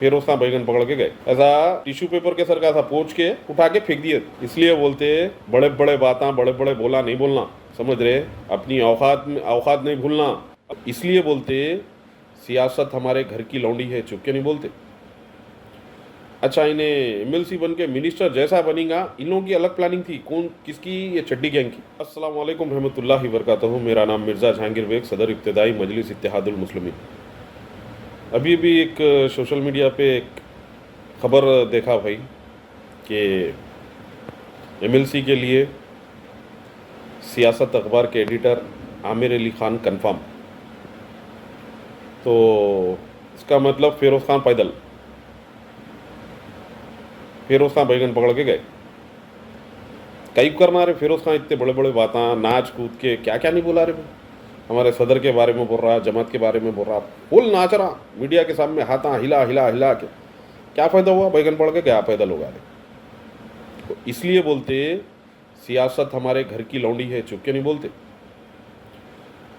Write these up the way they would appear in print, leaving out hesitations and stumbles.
फिर उसका बैगन पकड़ के गए, ऐसा टिश्यू पेपर के सर का ऐसा पोंछ के उठा के फेंक दिए। इसलिए बोलते बड़े बड़े बातें बड़े बड़े बोला नहीं बोलना, समझ रहे, अपनी औकात नहीं भूलना। इसलिए बोलते सियासत हमारे घर की लौंडी है, चुप के नहीं बोलते। अच्छा, इन्हें एमएलसी बन के मिनिस्टर जैसा बनेगा, इन लोगों की अलग प्लानिंग थी। कौन किसकी? ये चड्डी गैंग की। अस्सलाम वालेकुम रहमतुल्लाहि वबरकातुहू। मेरा नाम मिर्ज़ा जहांगीर बेग, सदर इब्तिदाई मजलिस इत्तेहादुल मुस्लिमीन। अभी भी एक सोशल मीडिया पे एक खबर देखा भाई कि एमएलसी के लिए सियासत अखबार के एडिटर आमिर अली ख़ान कन्फर्म। तो इसका मतलब फिरोज़ खान पैदल, फिरोज़ खान बैगन पकड़ के गए। कई करना रहे फिरोज़ खान, इतने बड़े बड़े बातें नाच कूद के क्या क्या नहीं बोला रहे। हमारे सदर के बारे में बोल रहा, जमात के बारे में बोल रहा, फुल नाच रहा मीडिया के सामने, हाथा हिला हिला हिला के। क्या फ़ायदा हुआ? बैगन पड़ के क्या पैदल होगा? तो इसलिए बोलते सियासत हमारे घर की लौंडी है, चुप के नहीं बोलते।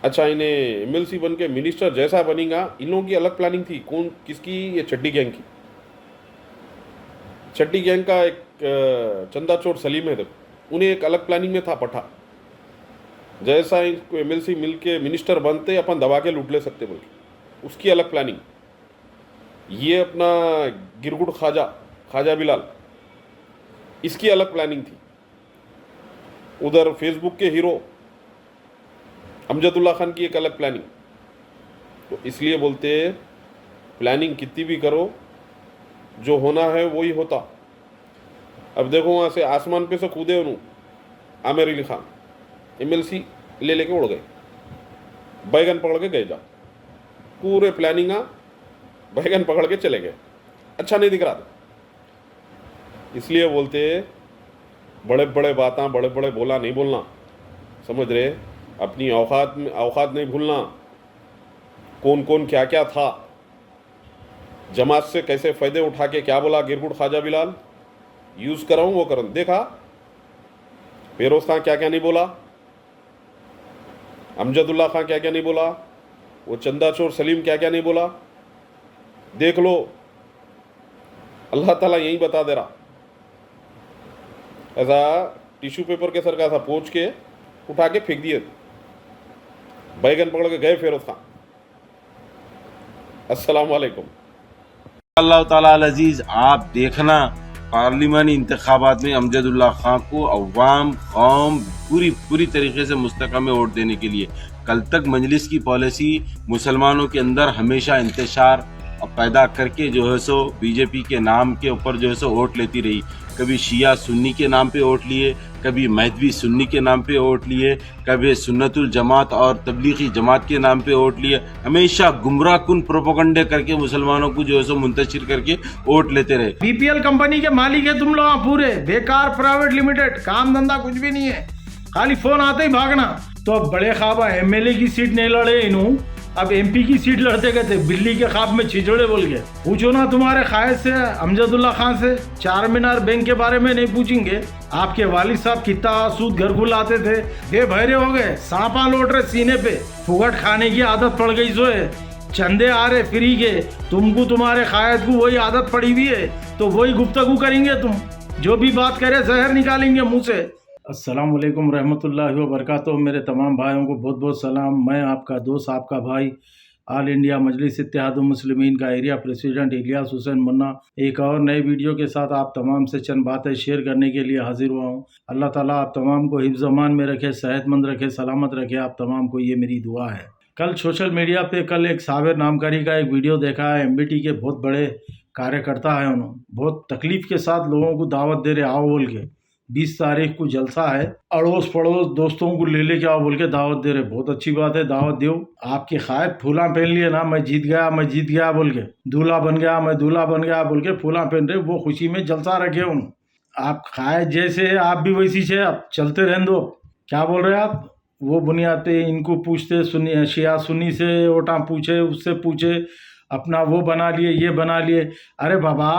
अच्छा, इन्हें एमएलसी बन के मिनिस्टर जैसा बनेगा, इन लोगों की अलग प्लानिंग थी। कौन किसकी? ये चड्डी गैंग की। चड्डी गैंग का एक चंदा चोर सलीम है, देखो, उन्हें एक अलग प्लानिंग में था पठा, जैसा इनको एमएलसी मिल के मिनिस्टर बनते अपन दबा के लूट ले सकते बोल के, उसकी अलग प्लानिंग। ये अपना गिरगुट ख्वाजा बिलाल, इसकी अलग प्लानिंग थी। उधर फेसबुक के हीरो अमजदुल्ला खान की एक अलग प्लानिंग। तो इसलिए बोलते प्लानिंग कितनी भी करो, जो होना है वही होता। अब देखो, वहाँ से आसमान पे से कूदे उन्होंने आमिर अली खान, एमएलसी ले लेके उड़ गए, बैगन पकड़ के गए। जा पूरे प्लानिंग बैगन पकड़ के चले गए। अच्छा नहीं दिख रहा था। इसलिए बोलते बड़े बड़े बातें बड़े बड़े बोला नहीं बोलना, समझ रहे, अपनी औकात नहीं भूलना। कौन कौन क्या क्या था, जमात से कैसे फ़ायदे उठा के क्या बोला गिरगुट ख्वाजा बिलाल, यूज़ कराऊँ वो करूँ। देखा फिरोज़ खान क्या क्या नहीं बोला, अमजदुल्ला खान क्या क्या नहीं बोला, वो चंदा चोर सलीम क्या क्या नहीं बोला। देख लो, अल्लाह ताला यही बता दे रहा। ऐसा टिश्यू पेपर के सर का ऐसा पोंछ के उठा के फेंक दिए, बैगन पकड़ के गए फिरोज़ खान। अस्सलाम वालेकुम। अल्लाह ताला अल अजीज, आप देखना पार्लिमानी इंतखाबात में अमजदुल्ला खान को अवाम कौम पूरी तरीके से मुस्तका में वोट देने के लिए। कल तक मजलिस की पॉलिसी मुसलमानों के अंदर हमेशा इंतशार पैदा करके जो है सो बीजेपी के नाम के ऊपर जो है सो वोट लेती रही। कभी शिया सुन्नी के नाम पे वोट लिए, कभी महदवी सुन्नी के नाम पे वोट लिए, कभी सुन्नतुल जमात और तबलीगी जमात के नाम पे वोट लिए। हमेशा गुमराह कुन प्रोपेगेंडे करके मुसलमानों को जो है सो मुंतशिर करके वोट लेते रहे। बीपीएल कंपनी के मालिक है तुम लोग पूरे, बेकार प्राइवेट लिमिटेड, काम धंधा कुछ भी नहीं है, खाली फोन आते ही भागना। तो अब बड़े ख्वाबा एमएलए की सीट नहीं लड़े इन्हों, अब एमपी की सीट लड़ते गए थे, बिल्ली के ख्वाब में छिछोड़े बोल के। पूछो ना तुम्हारे ख्वाहिश से अमजदुल्ला खान से, चार मीनार बैंक के बारे में नहीं पूछेंगे। आपके वालिद साहब कितना सूद घर को लाते थे, बेभैरे हो गए, सांपा लौट रहे सीने पे, फुगट खाने की आदत पड़ गई सो है, चंदे आ रहे फ्री के, तुमको तुम्हारे ख्वाहिश को वही आदत पड़ी हुई है, तो वही गुफ्तगू करेंगे तुम, जो भी बात करे जहर निकालेंगे मुंह से। अस्सलाम वालेकुम रहमतुल्लाहि व बरकातुहू। मेरे तमाम भाइयों को बहुत बहुत सलाम। मैं आपका दोस्त, आपका भाई, ऑल इंडिया मजलिस इत्तेहादुल मुस्लिमीन का एरिया प्रेसिडेंट इलियास हुसैन मुन्ना, एक और नए वीडियो के साथ आप तमाम से चंद बातें शेयर करने के लिए हाजिर हुआ हूँ। अल्लाह ताला आप तमाम को हिफ्ज़ अमान में रखे, सेहतमंद रखे, सलामत रखे, आप तमाम को ये मेरी दुआ है। कल सोशल मीडिया पे एक साबिर नामकारी का एक वीडियो देखा है। एमबीटी के बहुत बड़े कार्यकर्ता है, उन्होंने बहुत तकलीफ के साथ लोगों को दावत दे रहे आओ बोल के, 20 तारीख को जलसा है, अड़ोस पड़ोस दोस्तों को ले लेके आओ बोल के दावत दे रहे। बहुत अच्छी बात है, दावत दो। आपके ख्वाहिश फूला पहन लिए ना, मैं जीत गया बोल के, दूल्हा बन गया, मैं दूल्हा बन गया बोल के फूला पहन रहे, वो खुशी में जलसा रखे उन। आप ख्वाहिश जैसे आप भी वैसी से आप चलते रहने दो। क्या बोल रहे आप? वो बुनियाद पे इनको पूछते, सुन्नी शिया सुन्नी से वोटा पूछे, उससे पूछे, अपना वो बना लिए, ये बना लिए। अरे बाबा,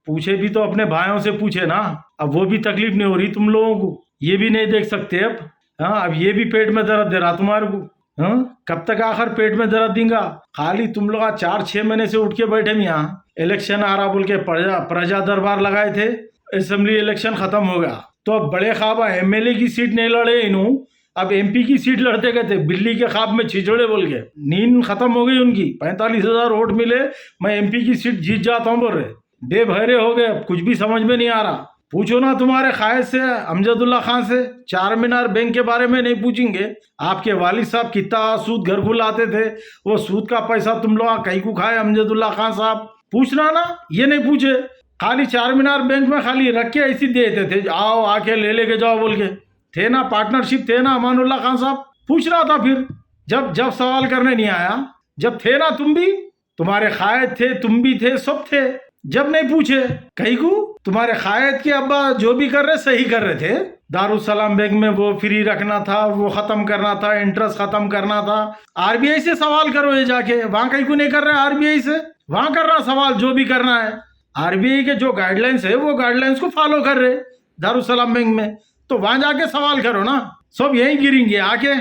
पूछे भी तो अपने भाइयों से पूछे ना। अब वो भी तकलीफ नहीं हो रही तुम लोगों को, ये भी नहीं देख सकते अब? हाँ, अब ये भी पेट में दर्द दे रहा तुम्हारे को। हाँ, कब तक आखिर पेट में दर्द देंगे? खाली तुम लोग आज 4-6 महीने से उठ के बैठे हैं यहाँ। इलेक्शन आ रहा बोल के प्रजा दरबार लगाए थे, असेंबली इलेक्शन खत्म हो गया तो अब बड़े ख्वाब एमएलए की सीट नहीं लड़े इन्हों, अब एमपी की सीट लड़ते गए थे। बिल्ली के ख्वाब में छिछड़े बोल के नींद खत्म हो गई उनकी। 45,000 वोट मिले, मैं एमपी की सीट जीत जाता हूँ बोल रहे। बेबहरे हो गए, अब कुछ भी समझ में नहीं आ रहा। पूछो ना तुम्हारे क़ायद से अमजदुल्ला खान से, चार मीनार बैंक के बारे में नहीं पूछेंगे। आपके वालिद साहब कितना सूद घर को लाते थे, वो सूद का पैसा तुम लोग कहीं को खाए अमजदुल्ला खान साहब? पूछना ना, ये नहीं पूछे। खाली चार मीनार बैंक में खाली रख के ऐसी देते थे, आओ आके ले लेके जाओ बोल के। थे ना पार्टनरशिप, थे ना अमानुल्लाह खान साहब? पूछ रहा था फिर जब सवाल करने नहीं आया। जब थे ना तुम भी, तुम्हारे क़ायद थे, तुम भी थे, सब थे। जब नहीं पूछे कहीं को, तुम्हारे क़ायद के अब्बा जो भी कर रहे सही कर रहे थे। दारुसलाम बैंक में वो फ्री रखना था, वो खत्म करना था, इंटरेस्ट खत्म करना था। आरबीआई से सवाल करो ये जाके, वहां कहीं को नहीं कर रहे। आरबीआई से वहां कर रहा सवाल, जो भी करना है। आरबीआई के जो गाइडलाइंस है वो गाइडलाइंस को फॉलो कर रहे दारुसलाम बैंक में, तो वहां जाके सवाल करो ना। सब यहीं गिरेंगे आके।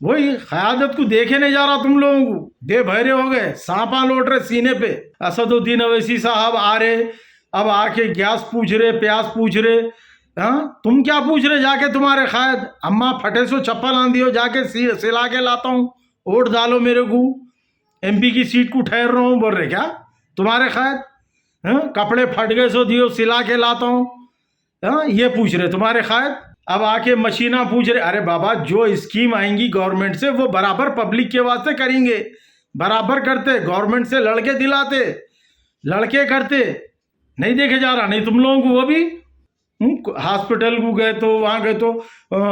वही क़यादत को देखे नहीं जा रहा तुम लोगों को, बेबहरे हो गए, सांपा लौट रहे सीने पे। असदुद्दीन अवैसी साहब आ रहे, अब आके गैस पूछ रहे, प्याज पूछ रहे। हाँ, तुम क्या पूछ रहे जाके? तुम्हारे क़ायद अम्मा फटे सो चप्पल आंधी हो, जाके सिला के लाता हूँ, वोट डालो मेरे को, एमपी की सीट को ठहर रहा हूँ बोल रहे क्या तुम्हारे क़ायद? हाँ, कपड़े फट गए सो दियो, सिला के लाता हूँ। हाँ, ये पूछ रहे तुम्हारे क़ायद। अब आके मशीना पूछ रहे। अरे बाबा, जो स्कीम आएंगी गवर्नमेंट से वो बराबर पब्लिक के वास्ते करेंगे, बराबर करते, गवर्नमेंट से लड़के दिलाते, लड़के करते। नहीं देखे जा रहा नहीं तुम लोगों को? वो भी हॉस्पिटल को गए तो वहाँ गए तो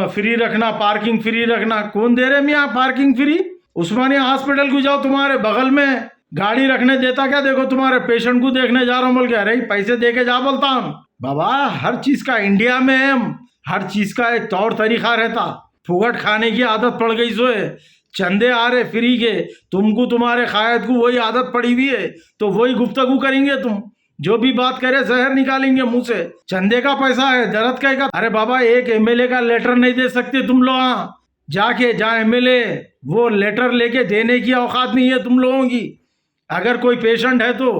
फ्री रखना, पार्किंग फ्री रखना। कौन दे रहे मियाँ पार्किंग फ्री? उस्मानिया हॉस्पिटल को जाओ, तुम्हारे बगल में गाड़ी रखने देता क्या? देखो तुम्हारे पेशेंट को देखने जा रहा हूँ बोल के, अरे पैसे दे के जा बोलता हूँ। बाबा, हर चीज का इंडिया में है, हर चीज का एक तौर तरीका रहता। फुगट खाने की आदत पड़ गई सो है, चंदे आ रहे फ्री के, तुमको तुम्हारे क़ायद को वही आदत पड़ी हुई है, तो वही गुफ्तगू करेंगे। तुम जो भी बात करे जहर निकालेंगे मुंह से। चंदे का पैसा है, दर्द का। अरे बाबा, एक एमएलए का लेटर नहीं दे सकते तुम लोग जाके? जहाँ एमएलए वो लेटर लेके देने की औकात नहीं है तुम लोगों की। अगर कोई पेशेंट है तो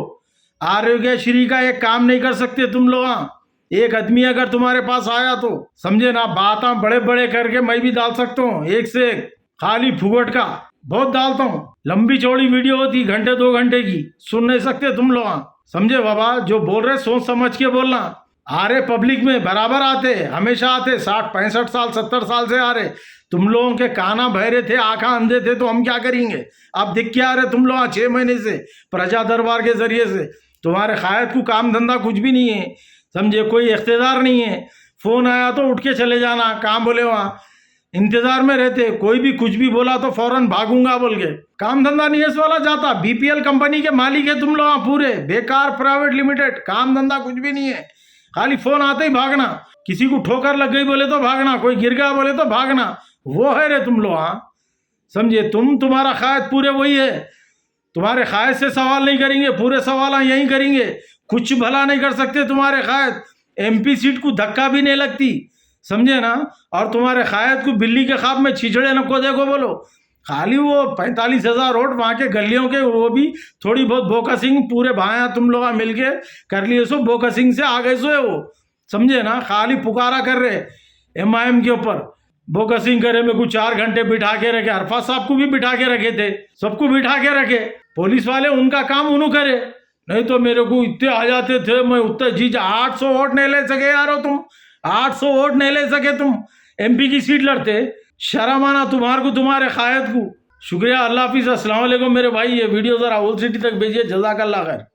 आरोग्यश्री का एक काम नहीं कर सकते तुम लोग। एक आदमी अगर तुम्हारे पास आया तो समझे ना, बात बड़े बड़े करके मैं भी डाल सकता हूँ, एक से एक। खाली फुगट का बहुत डालता हूँ। लंबी चौड़ी वीडियो होती, घंटे 2 घंटे की, सुन नहीं सकते तुम लोग। समझे बाबा? जो बोल रहे सोच समझ के बोलना। आ रहे पब्लिक में बराबर आते, हमेशा आते, 60-65 साल 70 साल से आ रहे। तुम लोगों के काना बहरे थे, आंखा अंधे थे, तो हम क्या करेंगे? अब दिख के आ रहे तुम लोग 6 महीने से प्रजा दरबार के जरिए से। तुम्हारे क़ायद को काम धंधा कुछ भी नहीं है, समझे? कोई इख्तियार नहीं है। फोन आया तो उठ के चले जाना, काम बोले वहाँ इंतजार में रहते। कोई भी कुछ भी बोला तो फौरन भागूंगा बोल के। काम धंधा नहीं है इस वाला जाता। बीपीएल कंपनी के मालिक है तुम लोग पूरे, बेकार प्राइवेट लिमिटेड, काम धंधा कुछ भी नहीं है। खाली फोन आते ही भागना, किसी को ठोकर लग गई बोले तो भागना, कोई गिर गया बोले तो भागना। वो है रे तुम लोग। हाँ, समझे? तुम्हारा क़ायद पूरे वही है। तुम्हारे क़ायद से सवाल नहीं करेंगे, पूरे सवाल यहीं करेंगे। कुछ भला नहीं कर सकते तुम्हारे क़ायद। एमपी सीट को धक्का भी नहीं लगती, समझे ना? और तुम्हारे क़ायद को बिल्ली के ख्वाब में छिछड़े न को देखो बोलो। खाली वो 45,000 वोट वहाँ के गलियों के, वो भी थोड़ी बहुत बोकसिंग, पूरे भाया तुम लोग मिलके कर लिए सो, बोकसिंग से आ गए सो है वो, समझे ना? खाली पुकारा कर रहे एमआईएम के ऊपर, बोकसिंग करे। मेरे को 4 घंटे बिठा के रखे, अरफात साहब को भी बिठा के रखे थे, सबको बिठा के रखे। पुलिस वाले उनका काम उन्हों करे, नहीं तो मेरे को इतने आ जाते थे, मैं उतने जीत। 800 वोट नहीं ले सके यारो तुम, 800 वोट नहीं ले सके तुम, एमपी की सीट लड़ते। शर्म आना तुम्हारे को, तुम्हारे क़ायद को। शुक्रिया, अल्लाह हाफिज़, अस्सलाम वालेकुम मेरे भाई। ये वीडियो ज़रा होल सिटी तक भेजिए, जज़ाकल्लाह खैर।